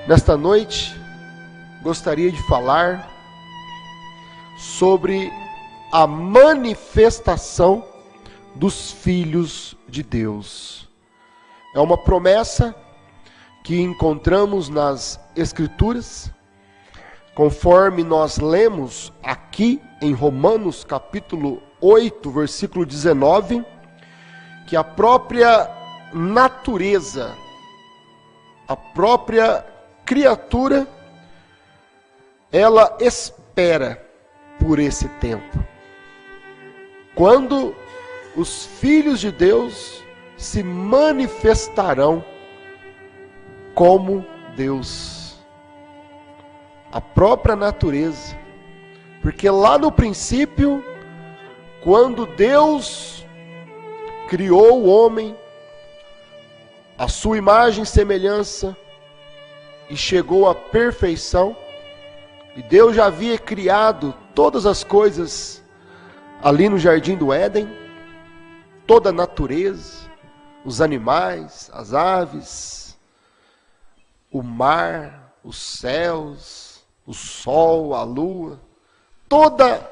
Nesta noite, gostaria de falar sobre a manifestação dos filhos de Deus. É uma promessa que encontramos nas Escrituras, conforme nós lemos aqui em Romanos capítulo 8, versículo 19, que a própria natureza, a própria criatura, ela espera por esse tempo, quando os filhos de Deus se manifestarão como Deus. A própria natureza, porque lá no princípio, quando Deus criou o homem, a sua imagem e semelhança, e chegou à perfeição, e Deus já havia criado todas as coisas ali no jardim do Éden, toda a natureza, os animais, as aves, o mar, os céus, o sol, a lua, toda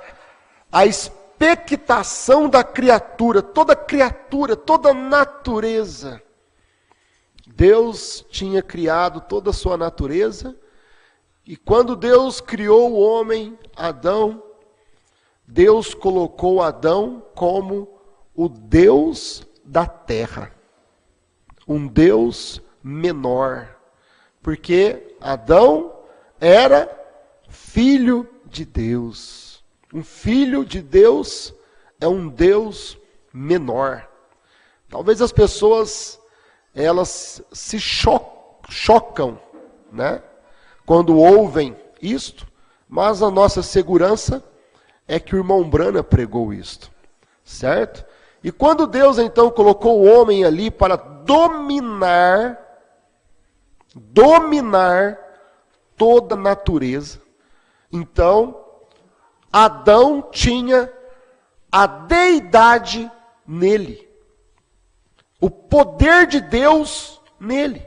a expectação da criatura, toda a natureza. Deus tinha criado toda a sua natureza, e quando Deus criou o homem, Adão, Deus colocou Adão como o Deus da terra, um Deus menor, porque Adão era filho de Deus. Um filho de Deus é um Deus menor. Talvez as pessoas elas se chocam, né, quando ouvem isto, mas a nossa segurança é que o irmão Brana pregou isto, certo? E quando Deus então colocou o homem ali para dominar toda a natureza, então Adão tinha a deidade nele, o poder de Deus nele.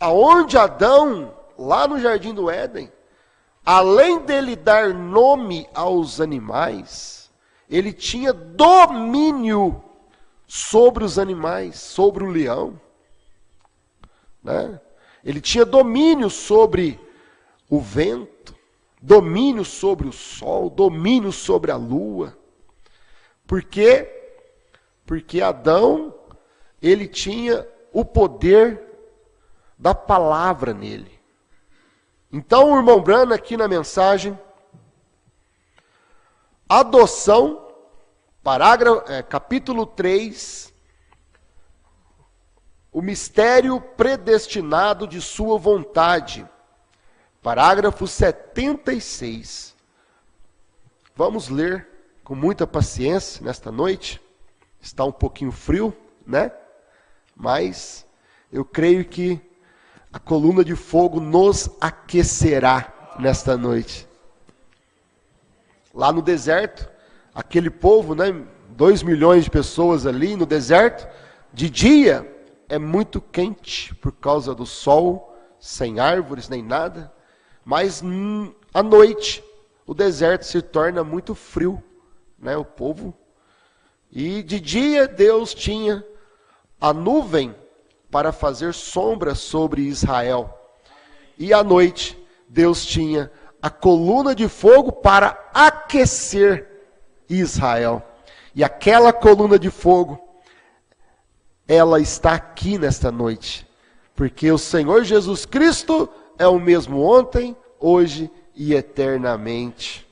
Aonde Adão, lá no jardim do Éden, além dele dar nome aos animais, ele tinha domínio sobre os animais, sobre o leão, né? Ele tinha domínio sobre o vento, domínio sobre o sol, domínio sobre a lua. Por quê? Porque Adão, ele tinha o poder da palavra nele. Então o irmão Brana aqui na mensagem, adoção, capítulo 3, o mistério predestinado de sua vontade, parágrafo 76. Vamos ler com muita paciência nesta noite. Está um pouquinho frio, né? Mas eu creio que a coluna de fogo nos aquecerá nesta noite. Lá no deserto, aquele povo, né, 2 milhões de pessoas ali no deserto, de dia é muito quente por causa do sol, sem árvores nem nada, mas à noite o deserto se torna muito frio, né, o povo. E de dia Deus tinha a nuvem para fazer sombra sobre Israel. E à noite, Deus tinha a coluna de fogo para aquecer Israel. E aquela coluna de fogo, ela está aqui nesta noite. Porque o Senhor Jesus Cristo é o mesmo ontem, hoje e eternamente.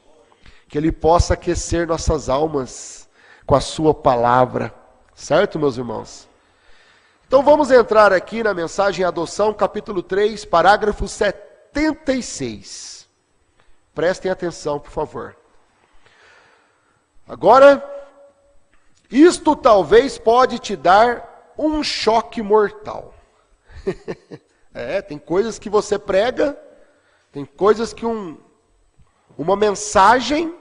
Que Ele possa aquecer nossas almas com a sua palavra. Certo, meus irmãos? Então vamos entrar aqui na mensagem Adoção, capítulo 3, parágrafo 76. Prestem atenção, por favor. Agora, isto talvez pode te dar um choque mortal. Tem coisas que você prega, tem coisas que uma mensagem,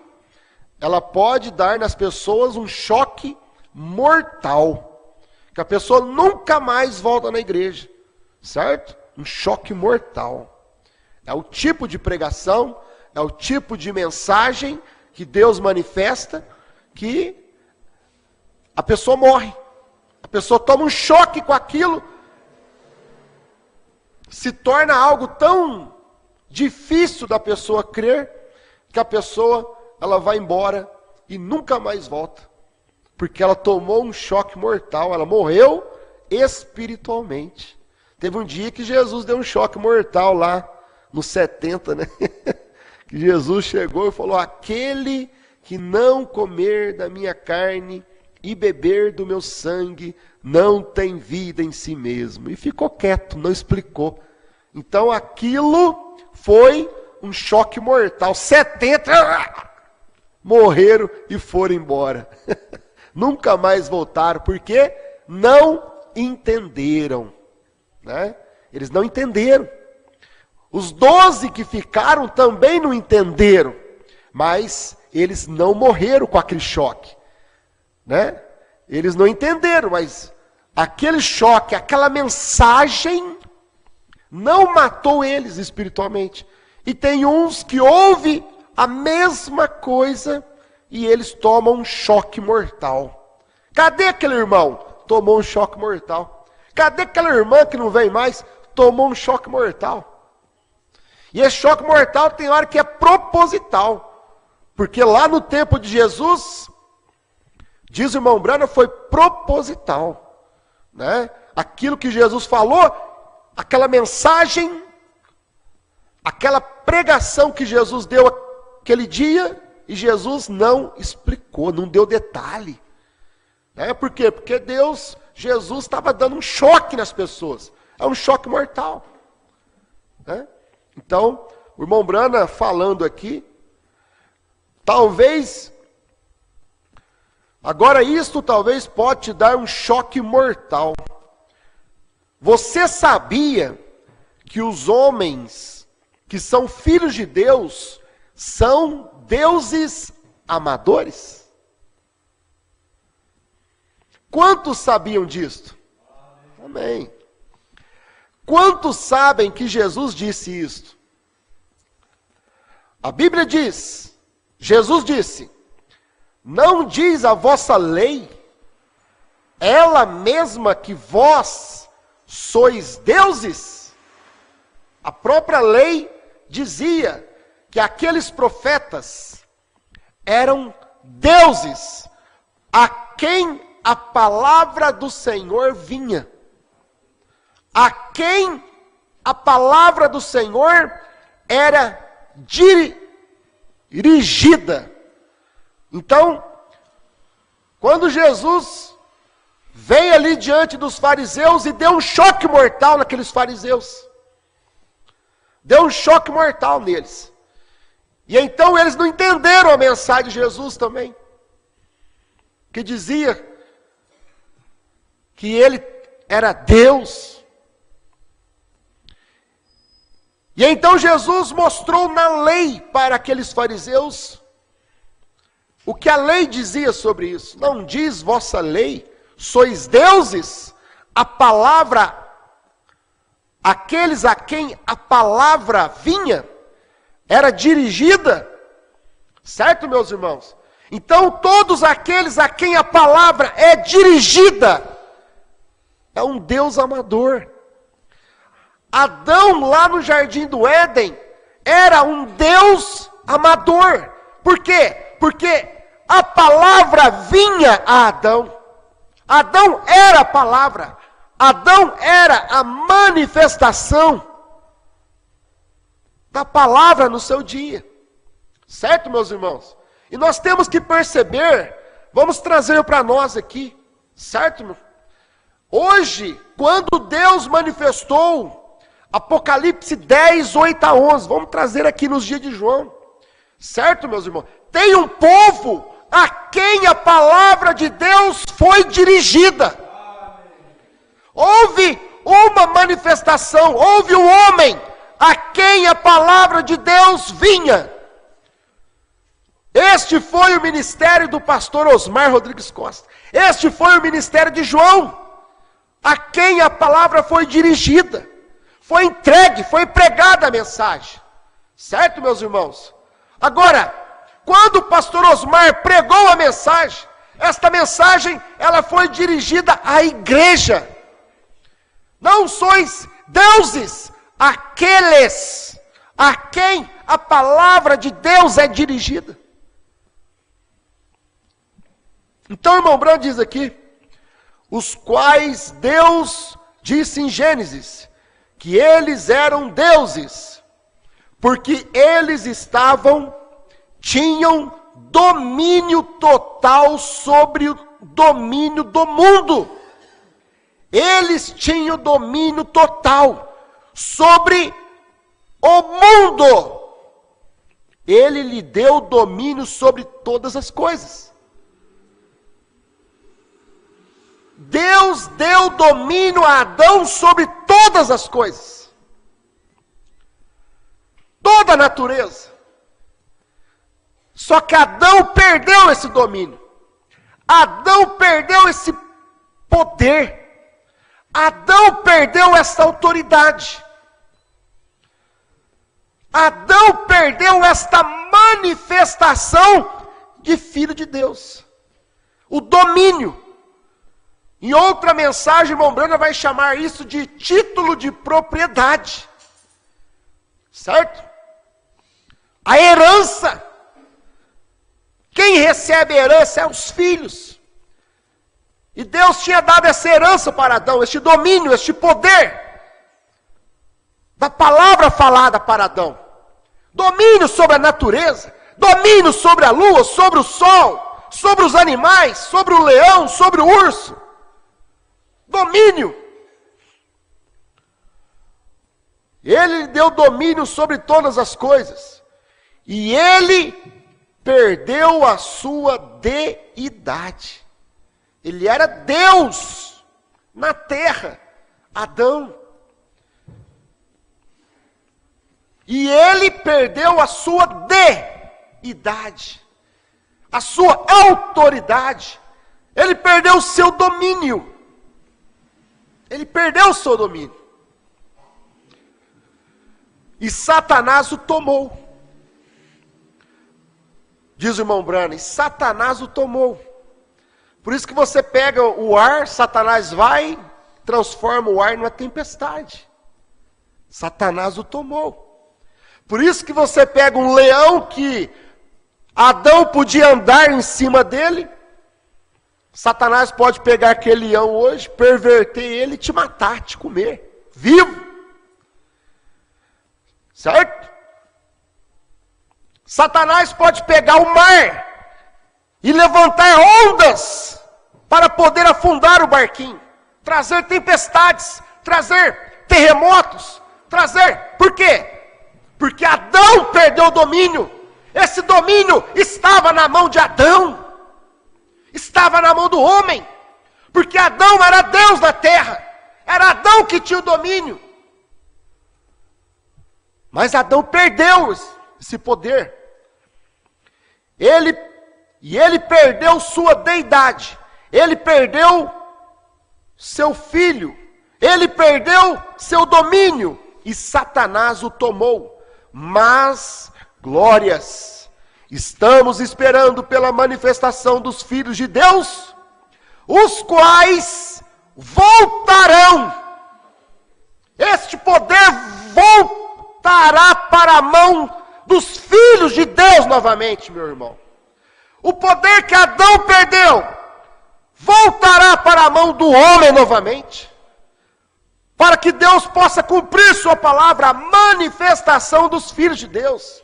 ela pode dar nas pessoas um choque mortal. Que a pessoa nunca mais volta na igreja, certo? um choque mortal. É o tipo de pregação, é o tipo de mensagem que Deus manifesta, que a pessoa morre. A pessoa toma um choque com aquilo, se torna algo tão difícil da pessoa crer, que a pessoa ela vai embora e nunca mais volta. Porque ela tomou um choque mortal, ela morreu espiritualmente. Teve um dia que Jesus deu um choque mortal lá, nos 70, né? Que Jesus chegou e falou: aquele que não comer da minha carne e beber do meu sangue, não tem vida em si mesmo. E ficou quieto, não explicou. Então aquilo foi um choque mortal. 70 morreram e foram embora. Nunca mais voltaram, porque não entenderam. Né? Eles não entenderam. Os 12 que ficaram também não entenderam. Mas eles não morreram com aquele choque. Né? Eles não entenderam, mas aquele choque, aquela mensagem não matou eles espiritualmente. E tem uns que ouvem a mesma coisa e eles tomam um choque mortal. Cadê aquele irmão? Tomou um choque mortal. Cadê aquela irmã que não vem mais? Tomou um choque mortal. E esse choque mortal tem hora que é proposital. Porque lá no tempo de Jesus, diz o irmão Brana, foi proposital. Né? Aquilo que Jesus falou, aquela mensagem, aquela pregação que Jesus deu aquele dia, e Jesus não explicou, não deu detalhe. Por quê? Porque Jesus estava dando um choque nas pessoas. É um choque mortal. Então, o irmão Brana falando aqui, talvez, agora isto talvez pode te dar um choque mortal. Você sabia que os homens que são filhos de Deus são deuses amadores? Quantos sabiam disto? Amém. Quantos sabem que Jesus disse isto? A Bíblia diz, Jesus disse: não diz a vossa lei, ela mesma que vós sois deuses? A própria lei dizia que aqueles profetas eram deuses a quem a palavra do Senhor vinha. A quem a palavra do Senhor era dirigida. Então, quando Jesus veio ali diante dos fariseus e deu um choque mortal naqueles fariseus, deu um choque mortal neles. E então eles não entenderam a mensagem de Jesus também, que dizia que ele era Deus. E então Jesus mostrou na lei para aqueles fariseus o que a lei dizia sobre isso. Não diz vossa lei, sois deuses? A palavra, aqueles a quem a palavra vinha, era dirigida, certo, meus irmãos? Então todos aqueles a quem a palavra é dirigida, é um Deus amador. Adão, lá no jardim do Éden, era um Deus amador. Por quê? Porque a palavra vinha a Adão. Adão era a palavra. Adão era a manifestação da palavra no seu dia. Certo, meus irmãos? E nós temos que perceber, vamos trazer para nós aqui, certo? Hoje, quando Deus manifestou Apocalipse 10, 8 a 11. Vamos trazer aqui nos dias de João. Certo, meus irmãos? Tem um povo a quem a palavra de Deus foi dirigida. Houve uma manifestação, houve um homem a quem a palavra de Deus vinha. Este foi o ministério do pastor Osmar Rodrigues Costa. Este foi o ministério de João, a quem a palavra foi dirigida. Foi entregue, foi pregada a mensagem. Certo, meus irmãos? Agora, quando o pastor Osmar pregou a mensagem, esta mensagem, ela foi dirigida à igreja. Não sois deuses, aqueles a quem a palavra de Deus é dirigida. Então, o irmão Branham diz aqui, os quais Deus disse em Gênesis, que eles eram deuses, porque eles tinham domínio total sobre o domínio do mundo. Eles tinham domínio total sobre o mundo. Ele lhe deu domínio sobre todas as coisas. Deus deu domínio a Adão sobre todas as coisas. Toda a natureza. Só que Adão perdeu esse domínio. Adão perdeu esse poder. Adão perdeu essa autoridade. Adão perdeu esta manifestação de filho de Deus. O domínio. Em outra mensagem, irmão Branham vai chamar isso de título de propriedade. Certo? A herança. Quem recebe a herança é os filhos. E Deus tinha dado essa herança para Adão, este domínio, este poder da palavra falada para Adão. Domínio sobre a natureza, domínio sobre a lua, sobre o sol, sobre os animais, sobre o leão, sobre o urso. Domínio. Ele deu domínio sobre todas as coisas. E ele perdeu a sua deidade. Ele era Deus na terra, Adão. E ele perdeu a sua deidade, a sua autoridade. Ele perdeu o seu domínio. Ele perdeu o seu domínio. E Satanás o tomou. Diz o irmão Branham, e Satanás o tomou. Por isso que você pega o ar, Satanás vai, transforma o ar numa tempestade. Satanás o tomou. Por isso que você pega um leão que Adão podia andar em cima dele. Satanás pode pegar aquele leão hoje, perverter ele e te matar, te comer, vivo. Certo? Satanás pode pegar o mar e levantar ondas para poder afundar o barquinho, trazer tempestades, trazer terremotos, por quê? Porque Adão perdeu o domínio. Esse domínio estava na mão de Adão, estava na mão do homem, porque Adão era Deus da terra, era Adão que tinha o domínio. Mas Adão perdeu esse poder. Ele perdeu sua deidade, ele perdeu seu filho, ele perdeu seu domínio, e Satanás o tomou. Mas, glórias, estamos esperando pela manifestação dos filhos de Deus, os quais voltarão. Este poder voltará para a mão dos filhos de Deus novamente, meu irmão. O poder que Adão perdeu, voltará para a mão do homem novamente, para que Deus possa cumprir sua palavra, a manifestação dos filhos de Deus.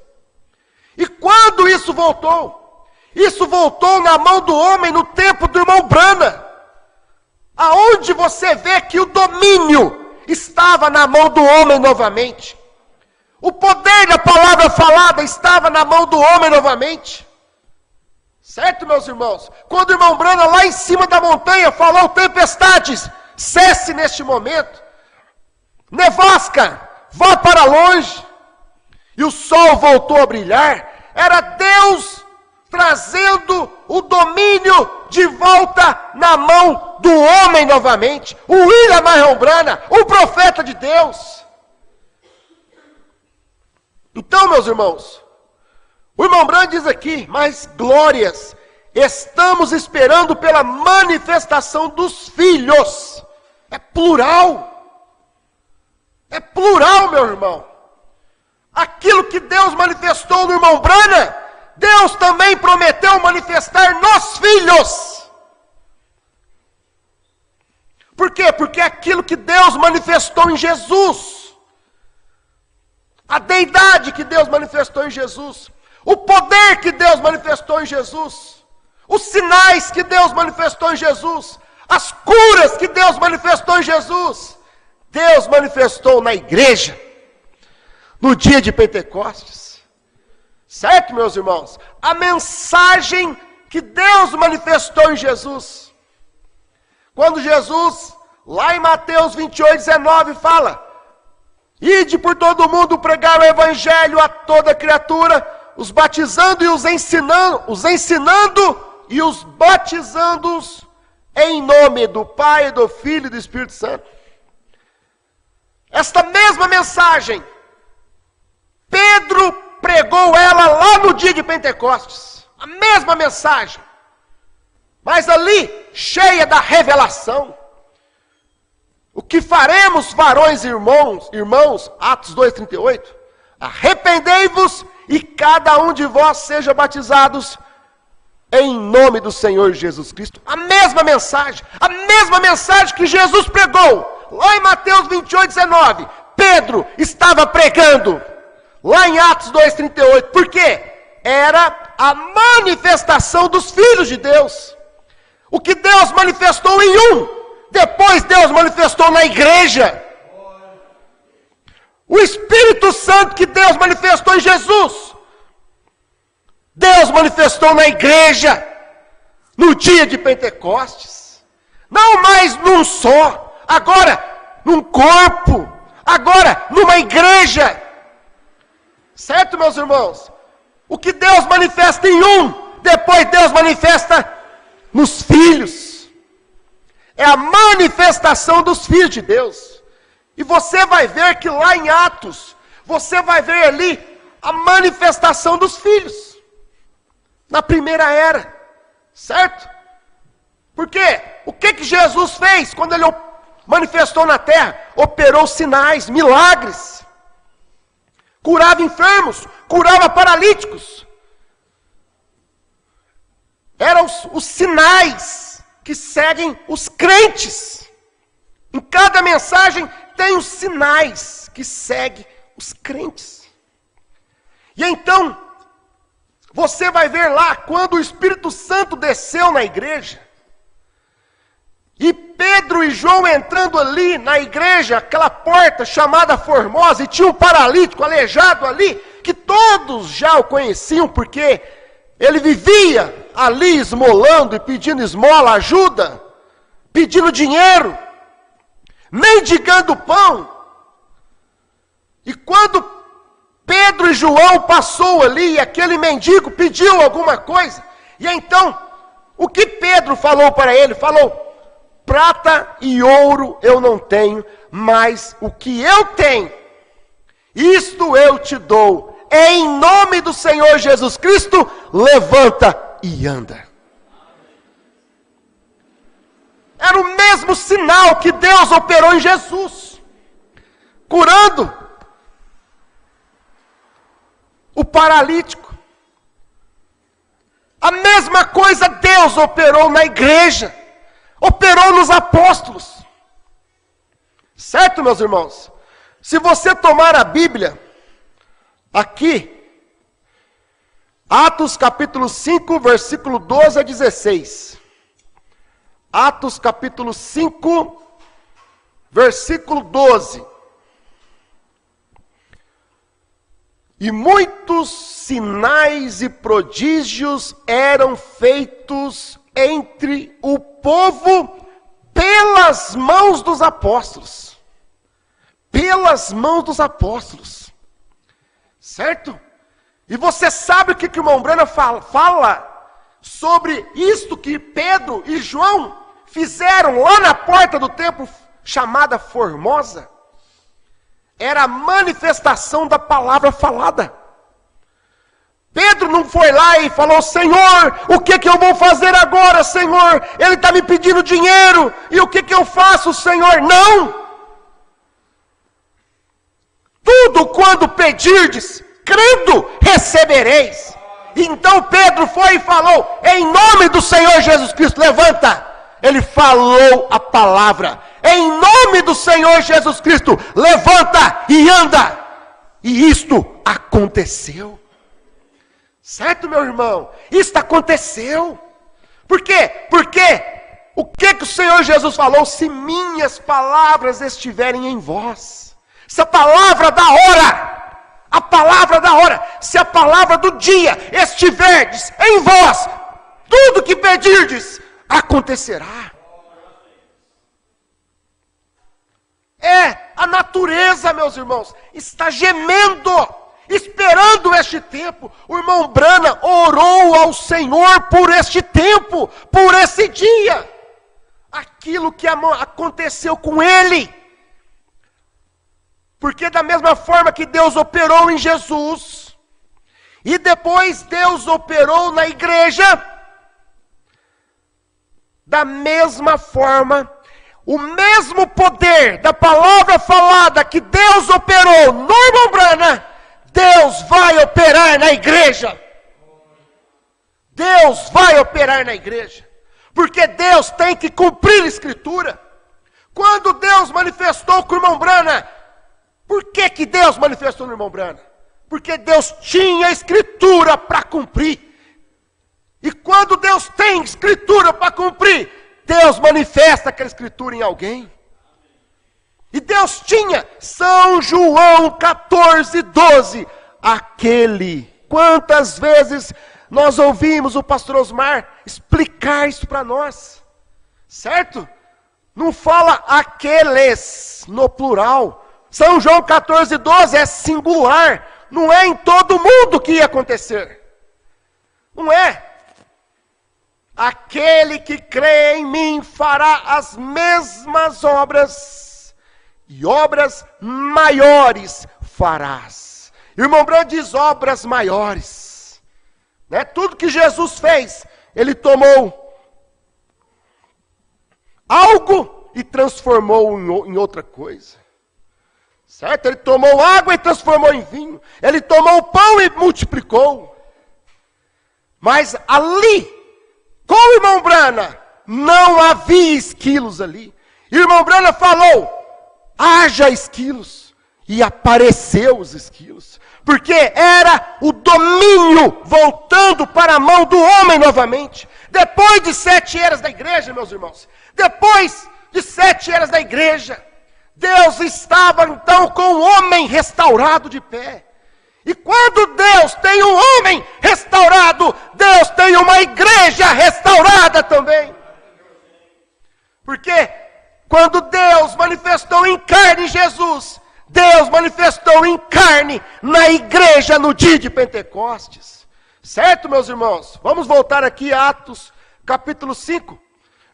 E quando isso voltou? Isso voltou na mão do homem no tempo do irmão Branham, aonde você vê que o domínio estava na mão do homem novamente. O poder da palavra falada estava na mão do homem novamente. Certo, meus irmãos? Quando o irmão Branham lá em cima da montanha falou, tempestades, cesse neste momento. Nevasca, vá para longe. E o sol voltou a brilhar. Era Deus trazendo o domínio de volta na mão do homem novamente. O William Marion Branham, o profeta de Deus. Então, meus irmãos, o irmão Branham diz aqui, mas glórias, estamos esperando pela manifestação dos filhos. É plural, meu irmão. Aquilo que Deus manifestou no irmão Branham, Deus também prometeu manifestar nos filhos. Por quê? Porque é aquilo que Deus manifestou em Jesus, a deidade que Deus manifestou em Jesus, o poder que Deus manifestou em Jesus, os sinais que Deus manifestou em Jesus, as curas que Deus manifestou em Jesus, Deus manifestou na igreja, no dia de Pentecostes. Certo, meus irmãos? A mensagem que Deus manifestou em Jesus. Quando Jesus, lá em Mateus 28:19, fala: ide por todo mundo pregar o evangelho a toda criatura, os batizando e os ensinando e os batizando-os em nome do Pai, do Filho e do Espírito Santo. Esta mesma mensagem, Pedro pregou ela lá no dia de Pentecostes. A mesma mensagem. Mas ali, cheia da revelação. O que faremos, varões e irmãos, Atos 2:38, arrependei-vos e cada um de vós seja batizados em nome do Senhor Jesus Cristo. A mesma mensagem que Jesus pregou, lá em Mateus 28:19, Pedro estava pregando, lá em Atos 2:38, por quê? Era a manifestação dos filhos de Deus. O que Deus manifestou em um, depois Deus manifestou na igreja. O Espírito Santo que Deus manifestou em Jesus, Deus manifestou na igreja, no dia de Pentecostes. Não mais num só, agora num corpo, agora numa igreja. Certo, meus irmãos? O que Deus manifesta em um, depois Deus manifesta nos filhos. É a manifestação dos filhos de Deus. E você vai ver que lá em Atos, você vai ver ali a manifestação dos filhos. Na primeira era. Certo? Por quê? O que Jesus fez quando ele manifestou na terra? Operou sinais, milagres. Curava enfermos, curava paralíticos. Eram os sinais que seguem os crentes. Em cada mensagem tem os sinais que seguem os crentes. E então, você vai ver lá, quando o Espírito Santo desceu na igreja, e Pedro e João entrando ali na igreja, aquela porta chamada Formosa, e tinha um paralítico aleijado ali, que todos já o conheciam, porque ele vivia ali esmolando e pedindo esmola, ajuda, pedindo dinheiro, mendigando pão. E quando Pedro e João passou ali, e aquele mendigo pediu alguma coisa, e então, o que Pedro falou para ele? Falou: prata e ouro eu não tenho, mas o que eu tenho, isto eu te dou. Em nome do Senhor Jesus Cristo, levanta e anda. Era o mesmo sinal que Deus operou em Jesus, curando o paralítico. A mesma coisa Deus operou na igreja, operou nos apóstolos. Certo, meus irmãos? Se você tomar a Bíblia, aqui, Atos capítulo 5, versículo 12 a 16. Atos capítulo 5, versículo 12. E muitos sinais e prodígios eram feitos entre o povo pelas mãos dos apóstolos. Pelas mãos dos apóstolos. Certo? E você sabe o que o irmão Branham fala sobre isto que Pedro e João fizeram lá na porta do templo chamada Formosa? era a manifestação da palavra falada. Pedro não foi lá e falou: Senhor, o que eu vou fazer agora, Senhor? Ele está me pedindo dinheiro, e o que eu faço, Senhor? Não! Tudo quando pedirdes, crendo, recebereis. Então Pedro foi e falou: em nome do Senhor Jesus Cristo, levanta. Ele falou a palavra: em nome do Senhor Jesus Cristo, levanta e anda. E isto aconteceu. Certo, meu irmão? Isto aconteceu. Por quê? Porque o que o Senhor Jesus falou? Se minhas palavras estiverem em vós. Se a palavra da hora, se a palavra do dia estiverdes em vós, tudo que pedirdes acontecerá. A natureza, meus irmãos, está gemendo, esperando este tempo. O irmão Brana orou ao Senhor por este tempo, por esse dia. Aquilo que aconteceu com ele. Porque da mesma forma que Deus operou em Jesus, e depois Deus operou na igreja, da mesma forma, o mesmo poder da palavra falada que Deus operou no irmão Brana, Deus vai operar na igreja. Deus vai operar na igreja. Porque Deus tem que cumprir a Escritura. Quando Deus manifestou com o irmão Brana, por que Deus manifestou no irmão Brana? Porque Deus tinha a Escritura para cumprir. E quando Deus tem Escritura para cumprir, Deus manifesta aquela Escritura em alguém. E Deus tinha São João 14:12. Aquele. Quantas vezes nós ouvimos o pastor Osmar explicar isso para nós. Certo? Não fala aqueles no plural. São João 14:12 é singular. Não é em todo mundo que ia acontecer. Não é. Aquele que crê em mim fará as mesmas obras, e obras maiores farás. Irmão Brana diz obras maiores. Né? Tudo que Jesus fez, ele tomou algo e transformou em outra coisa. Certo? Ele tomou água e transformou em vinho. Ele tomou o pão e multiplicou. Mas ali, com o irmão Brana, não havia esquilos ali. E o irmão Brana falou: haja esquilos. E apareceu os esquilos. Porque era o domínio voltando para a mão do homem novamente. Depois de 7 eras da igreja, meus irmãos. Depois de 7 eras da igreja, Deus estava então com o homem restaurado de pé. E quando Deus tem um homem restaurado, Deus tem uma igreja restaurada também. Porque quando Deus manifestou em carne Jesus, Deus manifestou em carne na igreja no dia de Pentecostes. Certo, meus irmãos? Vamos voltar aqui a Atos capítulo 5,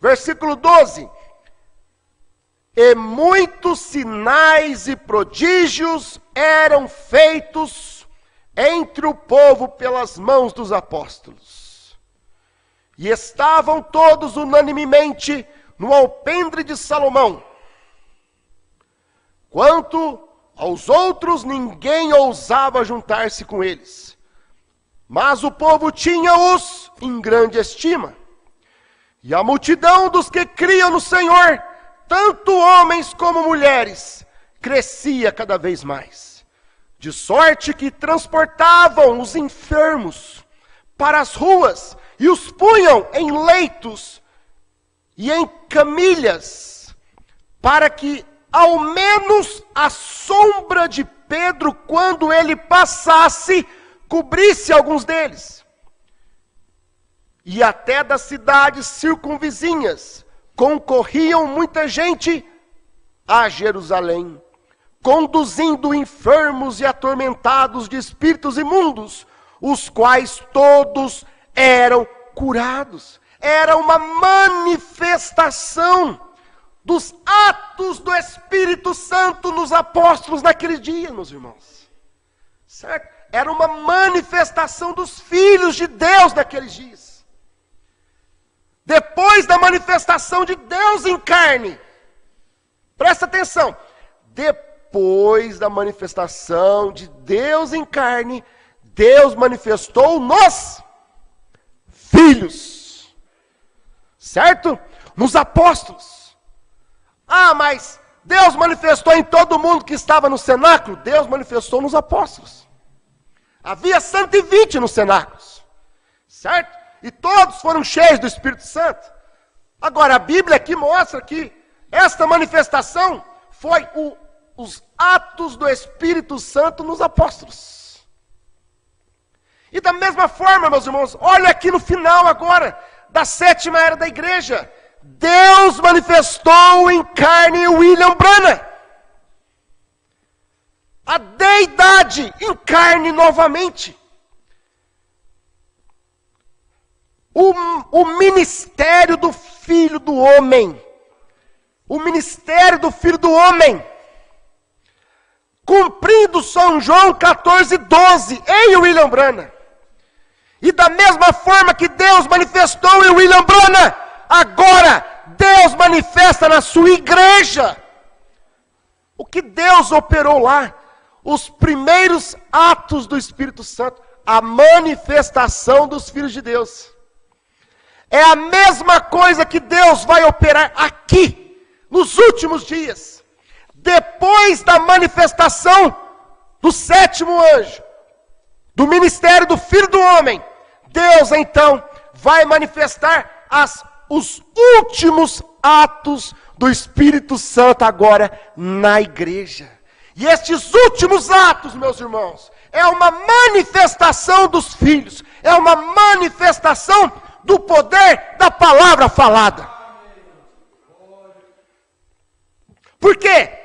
versículo 12. E muitos sinais e prodígios eram feitos entre o povo pelas mãos dos apóstolos. E estavam todos unanimemente no alpendre de Salomão. Quanto aos outros, ninguém ousava juntar-se com eles. Mas o povo tinha-os em grande estima. E a multidão dos que criam no Senhor, tanto homens como mulheres, crescia cada vez mais. De sorte que transportavam os enfermos para as ruas e os punham em leitos e em camilhas, para que ao menos a sombra de Pedro, quando ele passasse, cobrisse alguns deles. E até das cidades circunvizinhas concorriam muita gente a Jerusalém, conduzindo enfermos e atormentados de espíritos imundos, os quais todos eram curados. Era uma manifestação dos atos atos do Espírito Santo nos apóstolos naquele dia, meus irmãos. Certo? Era uma manifestação dos filhos de Deus naqueles dias. Depois da manifestação de Deus em carne, presta atenção, depois da manifestação de Deus em carne, Deus manifestou nos filhos, certo? Nos apóstolos. Ah, mas Deus manifestou em todo mundo que estava no cenáculo? Deus manifestou nos apóstolos. Havia 120 nos cenáculos, certo? E todos foram cheios do Espírito Santo. Agora, a Bíblia aqui mostra que esta manifestação foi os atos do Espírito Santo nos apóstolos. E da mesma forma, meus irmãos, olha aqui no final agora, da 7ª era da igreja. Deus manifestou em carne William Branham. A deidade em carne novamente. O ministério do Filho do Homem. O ministério do Filho do Homem. Cumprindo São João 14:12 em William Branham. E da mesma forma que Deus manifestou em William Branham, agora Deus manifesta na sua igreja. O que Deus operou lá? Os primeiros atos do Espírito Santo, a manifestação dos filhos de Deus. É a mesma coisa que Deus vai operar aqui, nos últimos dias. Depois da manifestação do 7º anjo, do ministério do Filho do Homem, Deus então vai manifestar os últimos atos do Espírito Santo agora na igreja. E estes últimos atos, meus irmãos, é uma manifestação dos filhos, é uma manifestação do poder da palavra falada. Por quê?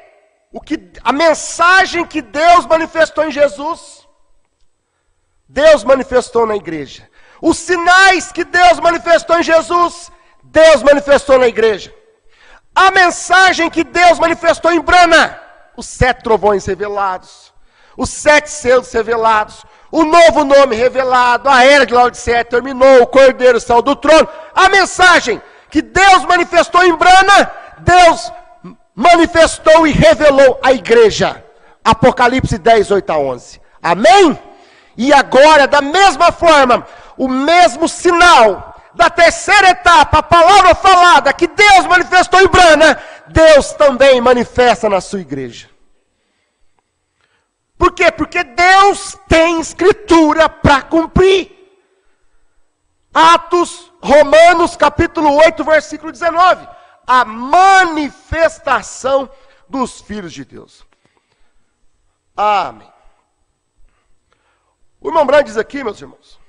A mensagem que Deus manifestou em Jesus, Deus manifestou na igreja. Os sinais que Deus manifestou em Jesus, Deus manifestou na igreja. A mensagem que Deus manifestou em Branham, os 7 trovões revelados, os 7 selos revelados, o novo nome revelado, a era de Laodiceia terminou, o Cordeiro saiu do trono. A mensagem que Deus manifestou em Branham, Deus manifestou e revelou à igreja. Apocalipse 10:8-11. Amém? E agora, da mesma forma, o mesmo sinal da terceira etapa, a palavra falada que Deus manifestou em Branham, Deus também manifesta na sua igreja. Por quê? Porque Deus tem escritura para cumprir. Romanos capítulo 8, versículo 19. A manifestação dos filhos de Deus. Amém. O irmão Branham diz aqui, meus irmãos,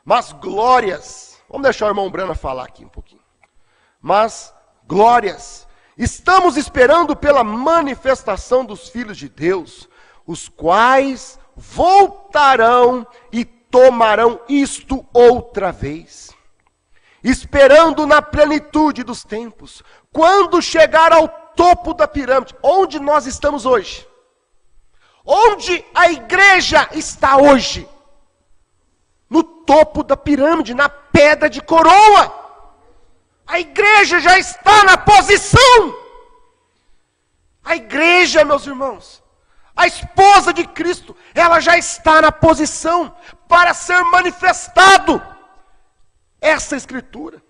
mas glórias, vamos deixar o irmão Branham falar aqui um pouquinho. Mas glórias, estamos esperando pela manifestação dos filhos de Deus, os quais voltarão e tomarão isto outra vez. Esperando na plenitude dos tempos, quando chegar ao topo da pirâmide, onde nós estamos hoje. Onde a igreja está hoje? No topo da pirâmide, na pedra de coroa. A igreja já está na posição. A igreja, meus irmãos, a esposa de Cristo, ela já está na posição para ser manifestado essa escritura.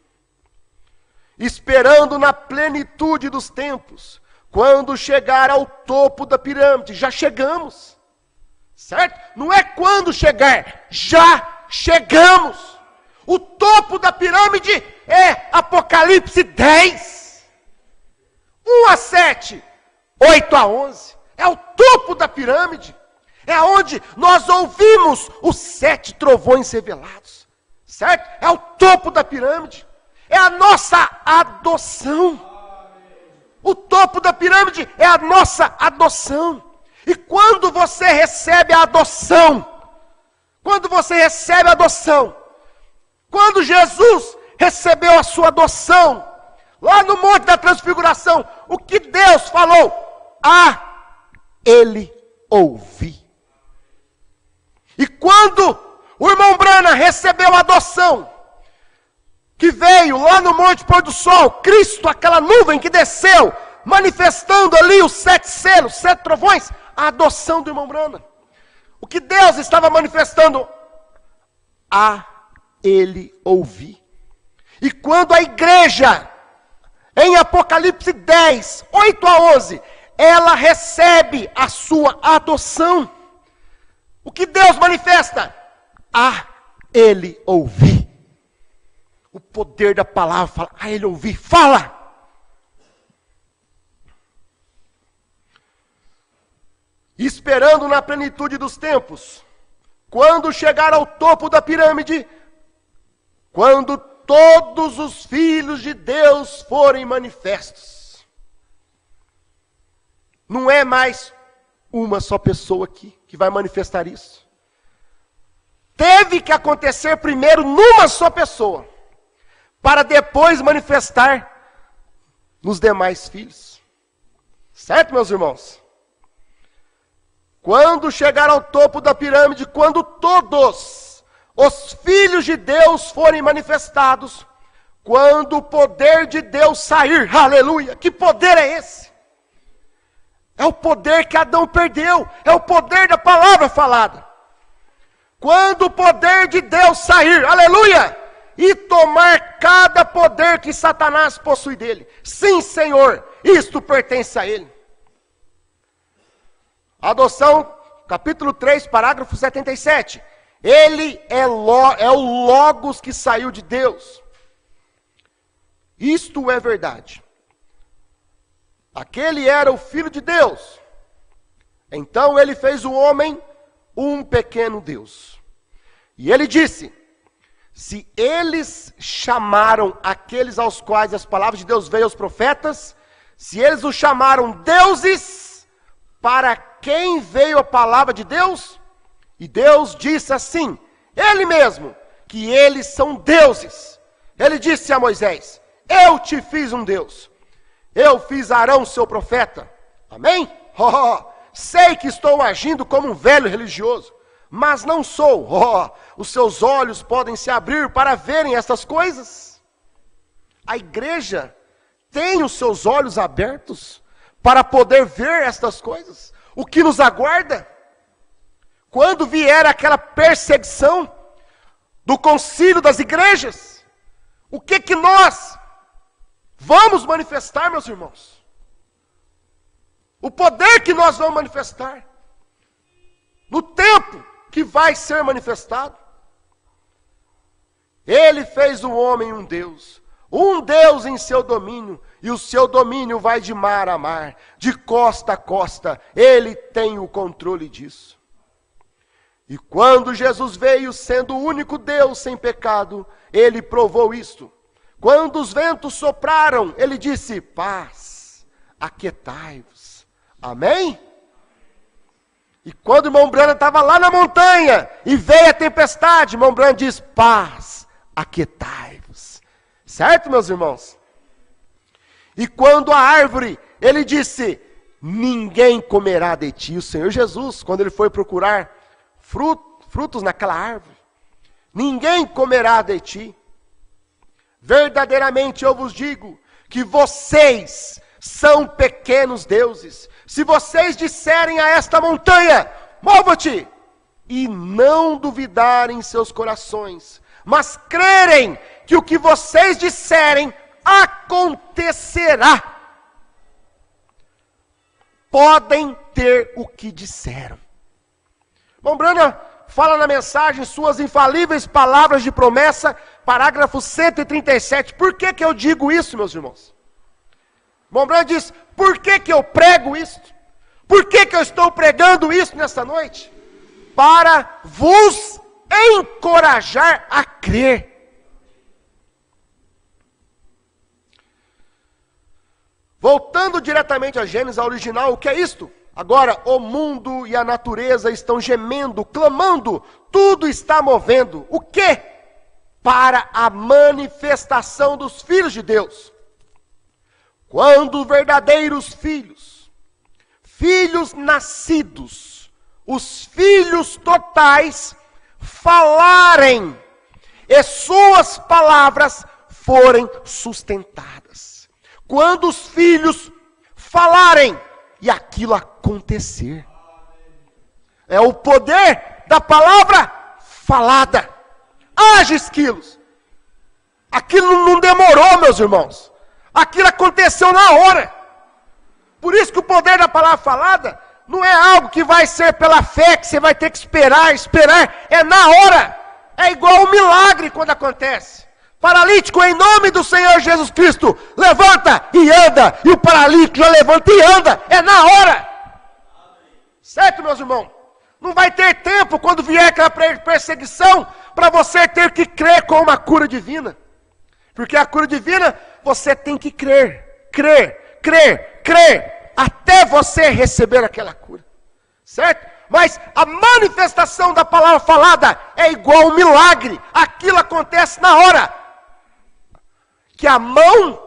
Esperando na plenitude dos tempos, quando chegar ao topo da pirâmide, já chegamos, certo? Não é quando chegar, já chegamos. O topo da pirâmide é Apocalipse 10, 1-7, 8-11. É o topo da pirâmide. É onde nós ouvimos os 7 trovões revelados, certo? É o topo da pirâmide. É a nossa adoção. O topo da pirâmide é a nossa adoção. E quando você recebe a adoção, quando Jesus recebeu a sua adoção, lá no Monte da Transfiguração, Deus falou, ele ouvi. E quando o irmão Branham recebeu a adoção, que veio lá no Monte Pôr do Sol, Cristo, aquela nuvem que desceu, manifestando ali os 7 selos, 7 trovões, a adoção do irmão Branham. O que Deus estava manifestando, ele ouvi. E quando a igreja, em Apocalipse 10, 8 a 11, ela recebe a sua adoção, o que Deus manifesta? Ele ouvi. O poder da palavra fala, ele ouvi, fala. Esperando na plenitude dos tempos, quando chegar ao topo da pirâmide, quando todos os filhos de Deus forem manifestos. Não é mais uma só pessoa aqui que vai manifestar isso. Teve que acontecer primeiro numa só pessoa, para depois manifestar nos demais filhos. Certo, meus irmãos? Quando chegar ao topo da pirâmide, quando todos os filhos de Deus forem manifestados, quando o poder de Deus sair, aleluia, que poder é esse? É o poder que Adão perdeu, é o poder da palavra falada. Quando o poder de Deus sair, aleluia, e tomar cada poder que Satanás possui dele. Sim, Senhor, isto pertence a ele. Adoção, capítulo 3, parágrafo 77. Ele é o Logos que saiu de Deus. Isto é verdade. Aquele era o Filho de Deus. Então ele fez o homem um pequeno Deus. E ele disse, se eles chamaram aqueles aos quais as palavras de Deus veio aos profetas, se eles os chamaram deuses, para quem veio a palavra de Deus? E Deus disse assim, ele mesmo, que eles são deuses. Ele disse a Moisés, eu te fiz um Deus. Eu fiz Arão seu profeta. Amém? Sei que estou agindo como um velho religioso, mas não sou. Os seus olhos podem se abrir para verem essas coisas. A igreja tem os seus olhos abertos para poder ver estas coisas. O que nos aguarda? Quando vier aquela perseguição do concílio das igrejas, o que nós vamos manifestar, meus irmãos? O poder que nós vamos manifestar no tempo que vai ser manifestado. Ele fez o homem um Deus em seu domínio, e o seu domínio vai de mar a mar, de costa a costa, ele tem o controle disso. E quando Jesus veio sendo o único Deus sem pecado, ele provou isto. Quando os ventos sopraram, ele disse, paz, aquietai-vos. Amém? E quando o irmão Branham estava lá na montanha, e veio a tempestade, o irmão Branham diz, paz, aquietai-vos. Certo, meus irmãos? E quando a árvore, ele disse, ninguém comerá de ti. O Senhor Jesus, quando ele foi procurar frutos naquela árvore, ninguém comerá de ti. Verdadeiramente eu vos digo, que vocês são pequenos deuses. Se vocês disserem a esta montanha, mova-te, e não duvidarem em seus corações, mas crerem que o que vocês disserem acontecerá. Podem ter o que disseram. Irmão Branham fala na mensagem suas infalíveis palavras de promessa, parágrafo 137. Por que eu digo isso, meus irmãos? Irmão Branham diz, por que eu prego isso? Por que eu estou pregando isso nesta noite? Para vos encorajar a crer. Voltando diretamente a Gênesis, a original, o que é isto? Agora, o mundo e a natureza estão gemendo, clamando, tudo está movendo. O quê? Para a manifestação dos filhos de Deus. Quando verdadeiros filhos, filhos nascidos, os filhos totais, falarem, e suas palavras forem sustentadas. Quando os filhos falarem, e aquilo acontecer. É o poder da palavra falada. Haja esquilos. Aquilo não demorou, meus irmãos. Aquilo aconteceu na hora. Por isso que o poder da palavra falada não é algo que vai ser pela fé, que você vai ter que esperar. É na hora. É igual um milagre quando acontece. Paralítico, em nome do Senhor Jesus Cristo, levanta e anda. E o paralítico já levanta e anda. É na hora. Certo, meus irmãos? Não vai ter tempo quando vier aquela perseguição para você ter que crer com uma cura divina. Porque a cura divina, você tem que crer, até você receber aquela cura. Certo? Mas a manifestação da palavra falada é igual um milagre. Aquilo acontece na hora. Que a mão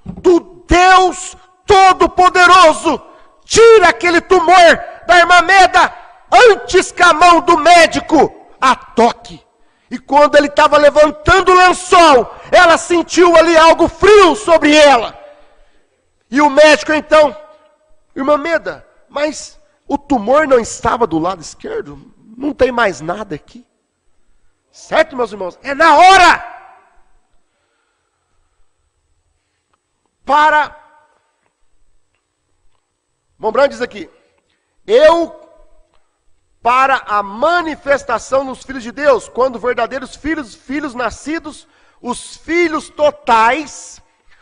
do Deus Todo-Poderoso tira aquele tumor da irmã Meda antes que a mão do médico a toque. E quando ele estava levantando o lençol, ela sentiu ali algo frio sobre ela. E o médico então, irmã Meda, mas o tumor não estava do lado esquerdo? Não tem mais nada aqui. Certo, meus irmãos? É na hora. Mombrando diz aqui, para a manifestação nos filhos de Deus, quando verdadeiros filhos nascidos, os filhos totais,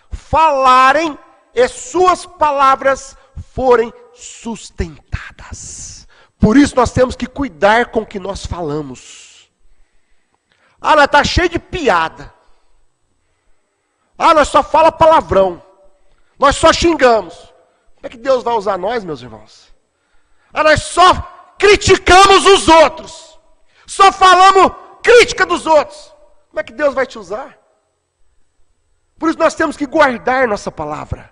falarem e suas palavras forem sustentadas. Por isso nós temos que cuidar com o que nós falamos. Nós está cheio de piada. Nós só fala palavrão. Nós só xingamos. Como é que Deus vai usar nós, meus irmãos? Nós só criticamos os outros. Só falamos crítica dos outros. Como é que Deus vai te usar? Por isso nós temos que guardar nossa palavra.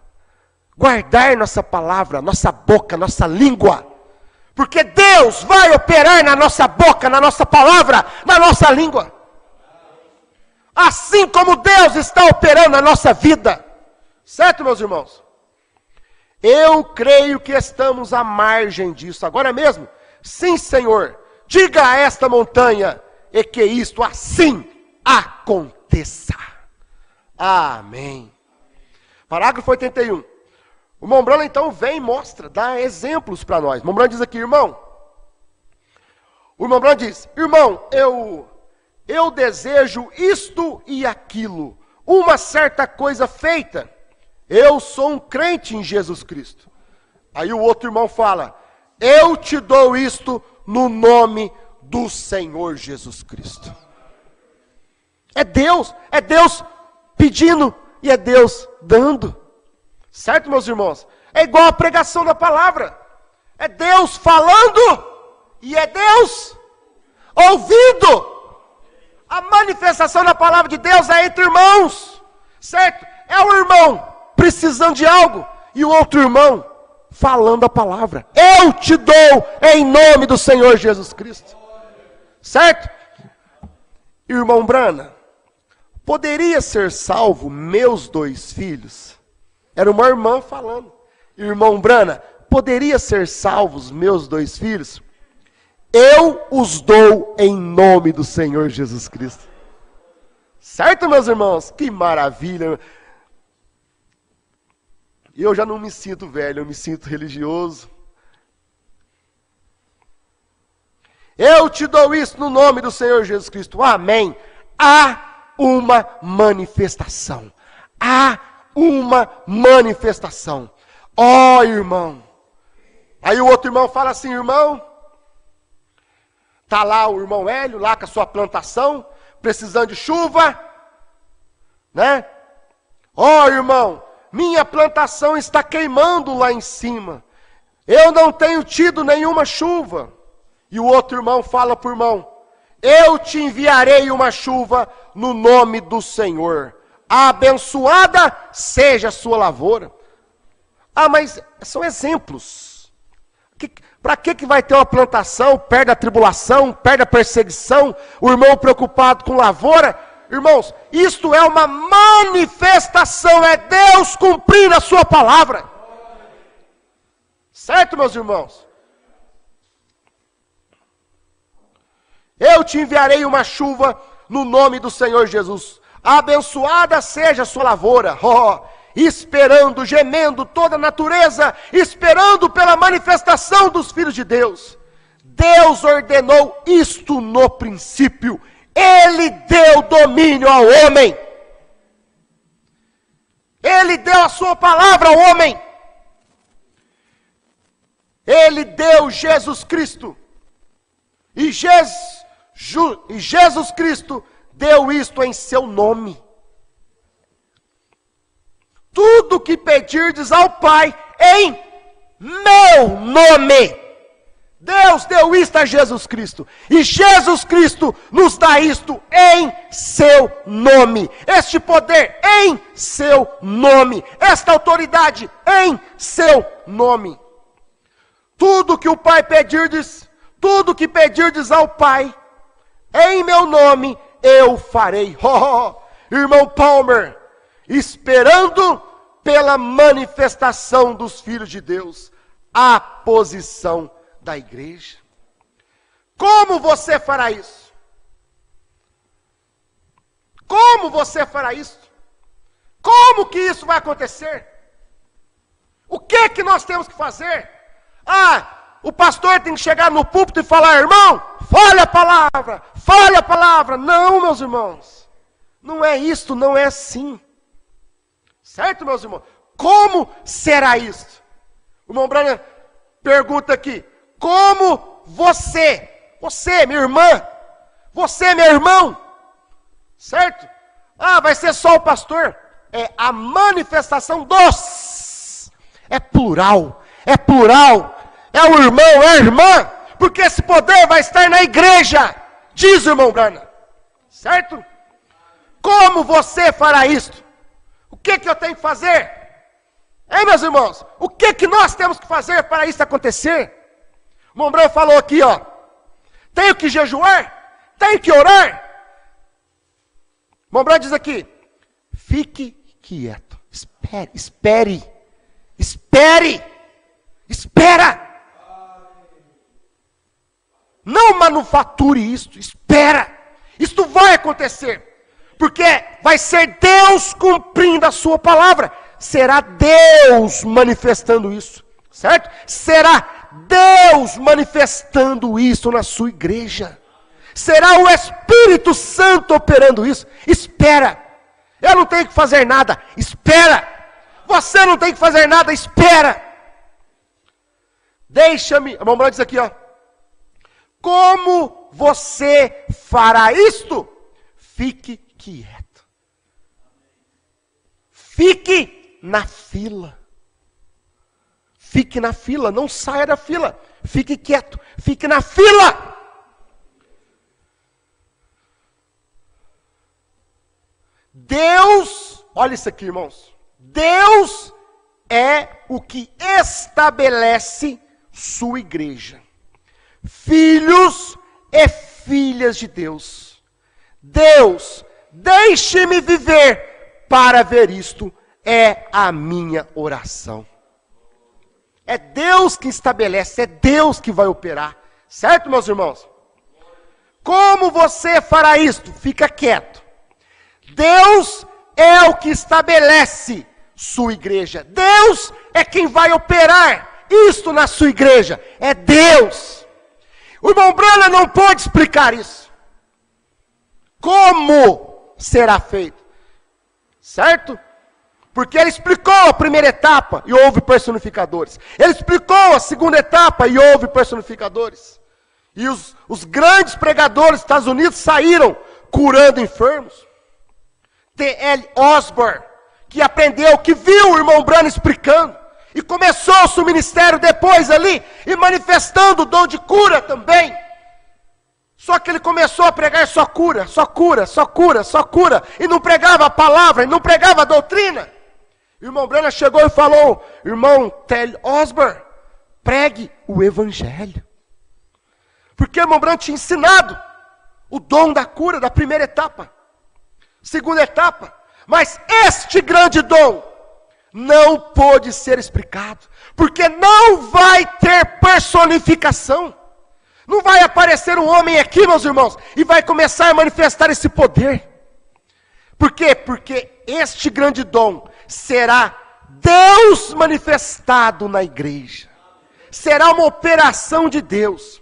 Guardar nossa palavra, nossa boca, nossa língua. Porque Deus vai operar na nossa boca, na nossa palavra, na nossa língua. Assim como Deus está operando na nossa vida. Certo, meus irmãos? Eu creio que estamos à margem disso. Agora mesmo, sim, Senhor, diga a esta montanha, e que isto assim aconteça. Amém. Parágrafo 81. O Mombrana então vem e mostra, dá exemplos para nós. O Mombrana diz aqui, irmão. O Mombrana diz, irmão, eu desejo isto e aquilo, uma certa coisa feita. Eu sou um crente em Jesus Cristo. Aí o outro irmão fala, eu te dou isto no nome do Senhor Jesus Cristo. É Deus pedindo e é Deus dando. Certo, meus irmãos? É igual a pregação da palavra. É Deus falando e é Deus ouvindo. A manifestação da palavra de Deus é entre irmãos. Certo? É o irmão precisando de algo e o outro irmão falando a palavra. Eu te dou em nome do Senhor Jesus Cristo. Certo? Irmão Brana, poderia ser salvo meus 2 filhos? Era uma irmã falando. Irmão Brana, poderia ser salvos meus 2 filhos? Eu os dou em nome do Senhor Jesus Cristo. Certo, meus irmãos? Que maravilha. Eu já não me sinto velho, eu me sinto religioso. Eu te dou isso no nome do Senhor Jesus Cristo. Amém. Há uma manifestação. Há uma manifestação. Ó, irmão. Aí o outro irmão fala assim, irmão. Está lá o irmão Hélio, lá com a sua plantação, precisando de chuva. Né? Ó, irmão. Minha plantação está queimando lá em cima. Eu não tenho tido nenhuma chuva. E o outro irmão fala para o irmão, eu te enviarei uma chuva no nome do Senhor. Abençoada seja a sua lavoura. Ah, mas são exemplos. Para que vai ter uma plantação, perto da tribulação, perto da perseguição, o irmão preocupado com lavoura? Irmãos, isto é uma manifestação, é Deus cumprindo a sua palavra. Certo, meus irmãos? Eu te enviarei uma chuva no nome do Senhor Jesus. Abençoada seja a sua lavoura. Esperando, gemendo toda a natureza, esperando pela manifestação dos filhos de Deus. Deus ordenou isto no princípio. Ele deu domínio ao homem. Ele deu a sua palavra ao homem. Ele deu Jesus Cristo. E Jesus Cristo deu isto em seu nome. Tudo que pedirdes ao Pai em meu nome. Deus deu isto a Jesus Cristo. E Jesus Cristo nos dá isto em seu nome. Este poder em seu nome. Esta autoridade em seu nome. Tudo que o Pai pedirdes, tudo que pedirdes ao Pai, em meu nome eu farei. Irmão Palmer, esperando pela manifestação dos filhos de Deus, a posição da igreja. Como você fará isso? Como você fará isso? Como que isso vai acontecer? O que nós temos que fazer? O pastor tem que chegar no púlpito e falar: irmão, fale a palavra, fale a palavra. Não, meus irmãos, não é isto, não é assim. Certo, meus irmãos? Como será isto? O irmão Branham pergunta aqui: como você, minha irmã, você, meu irmão, certo? Vai ser só o pastor? É a manifestação dos, é plural, é o irmão, é a irmã, porque esse poder vai estar na igreja, diz o irmão Branham, certo? Como você fará isto? O que eu tenho que fazer? Meus irmãos, o que nós temos que fazer para isso acontecer? O irmão Branham falou aqui, tenho que jejuar, tenho que orar. O irmão Branham diz aqui: fique quieto, espere. Não manufature isto, espera. Isto vai acontecer, porque vai ser Deus cumprindo a sua palavra. Será Deus manifestando isso, certo? Será Deus manifestando isso na sua igreja. Será o Espírito Santo operando isso. Espera. Eu não tenho que fazer nada, espera. Você não tem que fazer nada, espera. Deixa-me, a irmã diz aqui, como você fará isto? Fique quieto. Fique na fila. Fique na fila, não saia da fila. Fique quieto, fique na fila. Deus, olha isso aqui, irmãos. Deus é o que estabelece sua igreja. Filhos e filhas de Deus. Deus, deixe-me viver para ver isto, é a minha oração. É Deus que estabelece, é Deus que vai operar. Certo, meus irmãos? Como você fará isto? Fica quieto. Deus é o que estabelece sua igreja. Deus é quem vai operar isto na sua igreja. É Deus. O irmão Branham não pode explicar isso. Como será feito? Certo? Porque ele explicou a primeira etapa e houve personificadores. Ele explicou a segunda etapa e houve personificadores. E os grandes pregadores dos Estados Unidos saíram curando enfermos. T.L. Osborne, que aprendeu, que viu o irmão Branham explicando. E começou o seu ministério depois ali, e manifestando o dom de cura também. Só que ele começou a pregar só cura, só cura, só cura, só cura. E não pregava a palavra, e não pregava a doutrina. O irmão Branham chegou e falou: irmão Tel Osborne, pregue o evangelho. Porque o irmão Branham tinha ensinado o dom da cura da primeira etapa, segunda etapa. Mas este grande dom não pôde ser explicado, porque não vai ter personificação. Não vai aparecer um homem aqui, meus irmãos, e vai começar a manifestar esse poder. Por quê? Porque este grande dom será Deus manifestado na igreja. Será uma operação de Deus,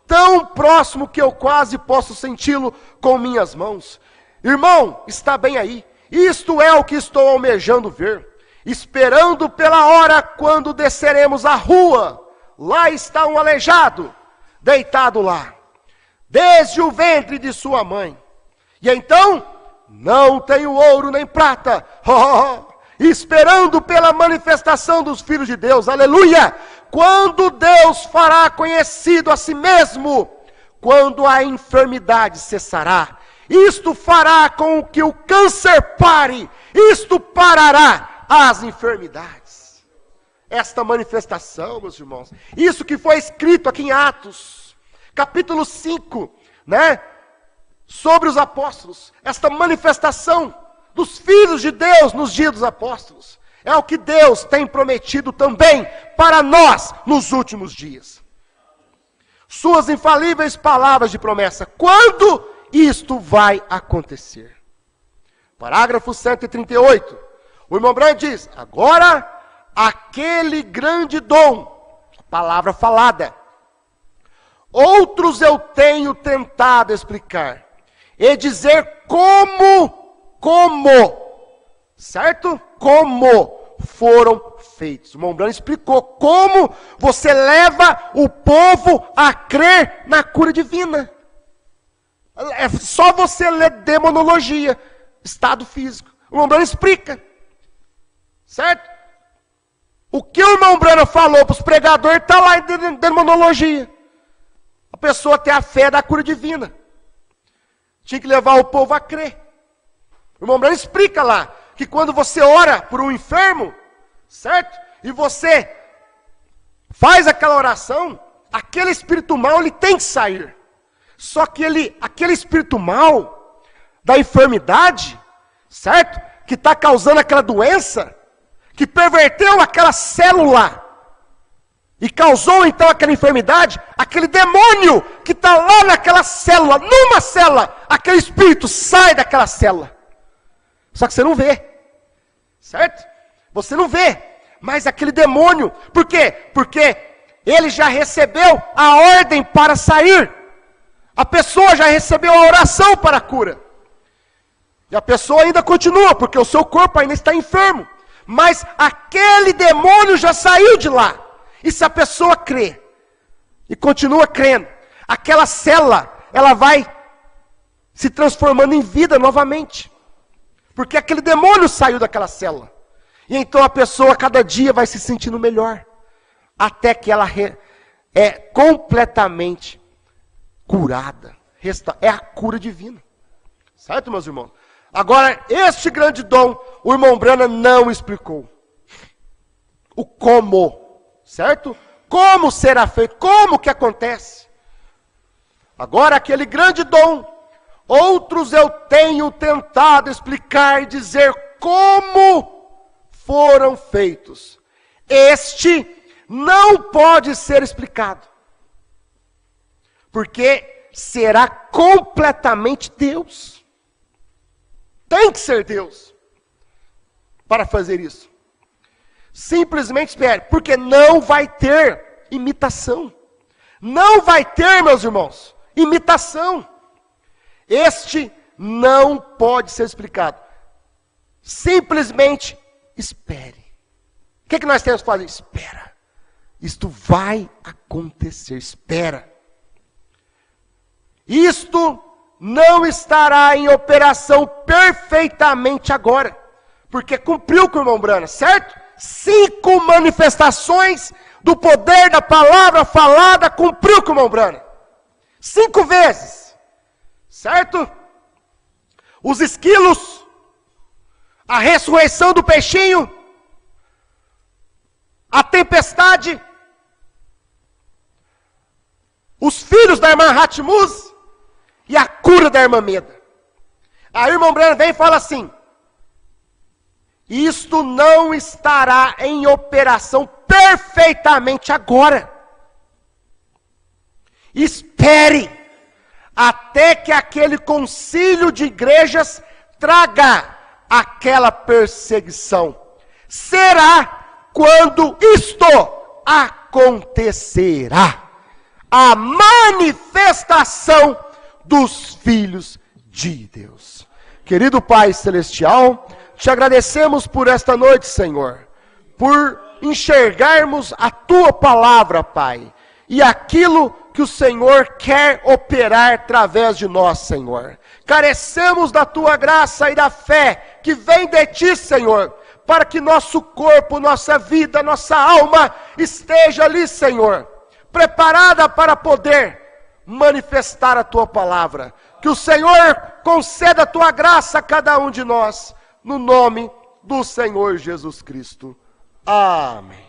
tão próximo que eu quase posso senti-lo com minhas mãos. Irmão, está bem aí. Isto é o que estou almejando ver, esperando pela hora quando desceremos a rua. Lá está um aleijado, deitado lá, desde o ventre de sua mãe. E então, não tenho ouro nem prata, esperando pela manifestação dos filhos de Deus, aleluia! Quando Deus fará conhecido a si mesmo, quando a enfermidade cessará, isto fará com que o câncer pare, isto parará as enfermidades. Esta manifestação, meus irmãos, isso que foi escrito aqui em Atos, capítulo 5, né? Sobre os apóstolos, esta manifestação dos filhos de Deus nos dias dos apóstolos, é o que Deus tem prometido também para nós nos últimos dias. Suas infalíveis palavras de promessa, quando isto vai acontecer? Parágrafo 138, o irmão Branham diz: agora, aquele grande dom, a palavra falada, outros eu tenho tentado explicar, e dizer certo? Como foram feitos. O irmão Branham explicou como você leva o povo a crer na cura divina. É só você ler demonologia, estado físico. O irmão Branham explica, certo? O que o irmão Branham falou para os pregadores está lá em demonologia. A pessoa tem a fé da cura divina. Tinha que levar o povo a crer. O irmão Branham explica lá, que quando você ora por um enfermo, certo? E você faz aquela oração, aquele espírito mal, ele tem que sair. Só que aquele espírito mal, da enfermidade, certo? Que está causando aquela doença, que perverteu aquela célula, e causou então aquela enfermidade, aquele demônio que está lá naquela célula, numa célula, aquele espírito sai daquela célula. Só que você não vê, certo? Você não vê, mas aquele demônio, por quê? Porque ele já recebeu a ordem para sair. A pessoa já recebeu a oração para a cura. E a pessoa ainda continua, porque o seu corpo ainda está enfermo. Mas aquele demônio já saiu de lá. E se a pessoa crê, e continua crendo, aquela célula, ela vai se transformando em vida novamente. Porque aquele demônio saiu daquela célula. E então a pessoa cada dia vai se sentindo melhor. Até que ela é completamente curada. É a cura divina. Certo, meus irmãos? Agora, este grande dom, o irmão Branham não explicou. O como. Certo? Como será feito? Como que acontece? Agora, aquele grande dom, outros eu tenho tentado explicar e dizer como foram feitos. Este não pode ser explicado. Porque será completamente Deus. Tem que ser Deus para fazer isso. Simplesmente espere, porque não vai ter imitação. Não vai ter, meus irmãos, imitação. Este não pode ser explicado. Simplesmente espere. O que nós temos que fazer? Espera. Isto vai acontecer. Espera. Isto não estará em operação perfeitamente agora. Porque cumpriu com o irmão Branham, certo? 5 manifestações do poder da palavra falada cumpriu com o irmão Branham. 5 vezes. Certo? Os esquilos, a ressurreição do peixinho, a tempestade, os filhos da irmã Hatmuz e a cura da irmã Meda. Aí o irmão Branham vem e fala assim: isto não estará em operação perfeitamente agora. Espere até que aquele concílio de igrejas traga aquela perseguição. Será quando isto acontecerá a manifestação dos filhos de Deus. Querido Pai Celestial, te agradecemos por esta noite, Senhor, por enxergarmos a Tua palavra, Pai, e aquilo que o Senhor quer operar através de nós, Senhor. Carecemos da Tua graça e da fé que vem de Ti, Senhor, para que nosso corpo, nossa vida, nossa alma esteja ali, Senhor, preparada para poder manifestar a Tua palavra. Que o Senhor conceda a Tua graça a cada um de nós, no nome do Senhor Jesus Cristo. Amém.